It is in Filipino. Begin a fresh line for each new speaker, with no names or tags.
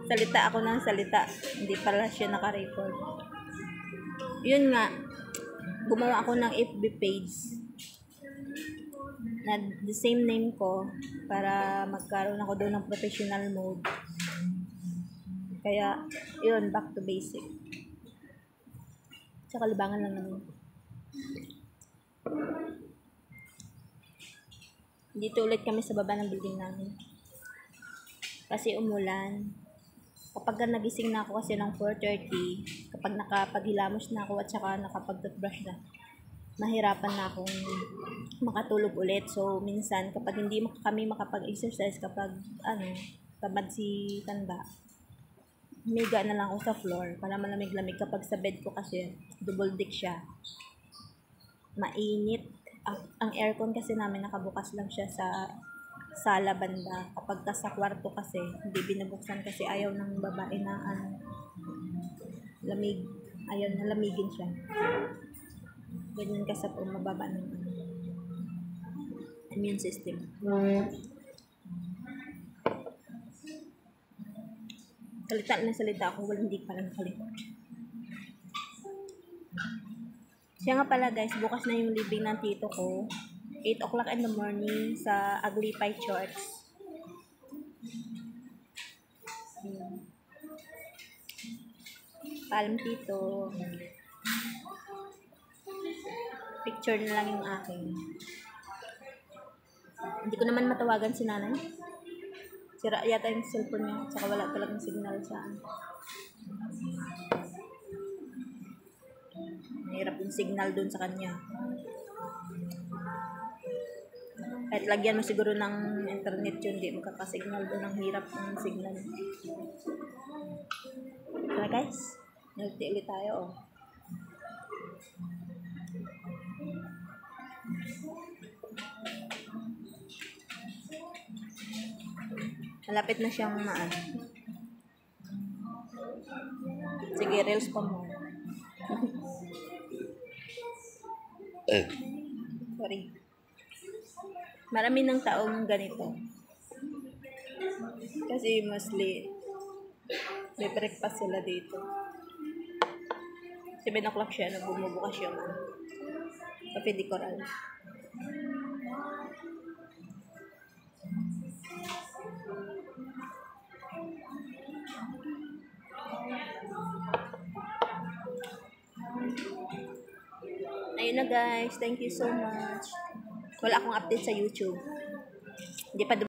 Salita ako ng salita. Hindi pala siya naka-record. Yun nga. Gumawa ako ng FB page na the same name ko para magkaroon ako doon ng professional mode. Kaya, yun, back to basic. Tsaka libangan lang naman. Dito ulit kami sa baba ng building namin. Kasi umulan. Kapag nagising na ako kasi ng 4:30, kapag nakapaghilamos na ako at saka nakapag-toothbrush na, mahirapan na akong makatulog ulit. So, minsan, kapag hindi kami makapag-exercise, kapag, tamad si Tanda, humiga na lang ako sa floor para malamig-lamig. Kapag sa bed ko kasi, double deck siya. Mainit. Ang aircon kasi namin nakabukas lang siya sa sala banda. Kapag sa kwarto kasi, hindi binubuksan kasi ayaw ng babae na lamig. Ayaw na lamigin siya. Ganyan kasi po mababa ng immune system. Salita ako, walang hindi pa lang kalita. Siya nga pala guys, bukas na yung living ng tito ko. 8 o'clock in the morning sa Aglipay Church. Paalam tito. Picture na lang yung akin. Hindi ko naman matawagan si nanay. Sira yata yung cellphone niya. Tsaka wala talagang signal sa mahirap yung signal doon sa kanya. Kahit lagyan mo siguro ng internet yun, hindi magkakasignal doon. Ang hirap ng signal. Kaya guys, nagti ulit tayo. Malapit na siyang sige, reels pa mo. Sorry. Marami ng taong ganito. Kasi mostly may breakfast sila dito. 7 o'clock siya, bumubukas yung Cafe de Coral. Ayun na guys, thank you so much. Wala akong update sa YouTube. Hindi pa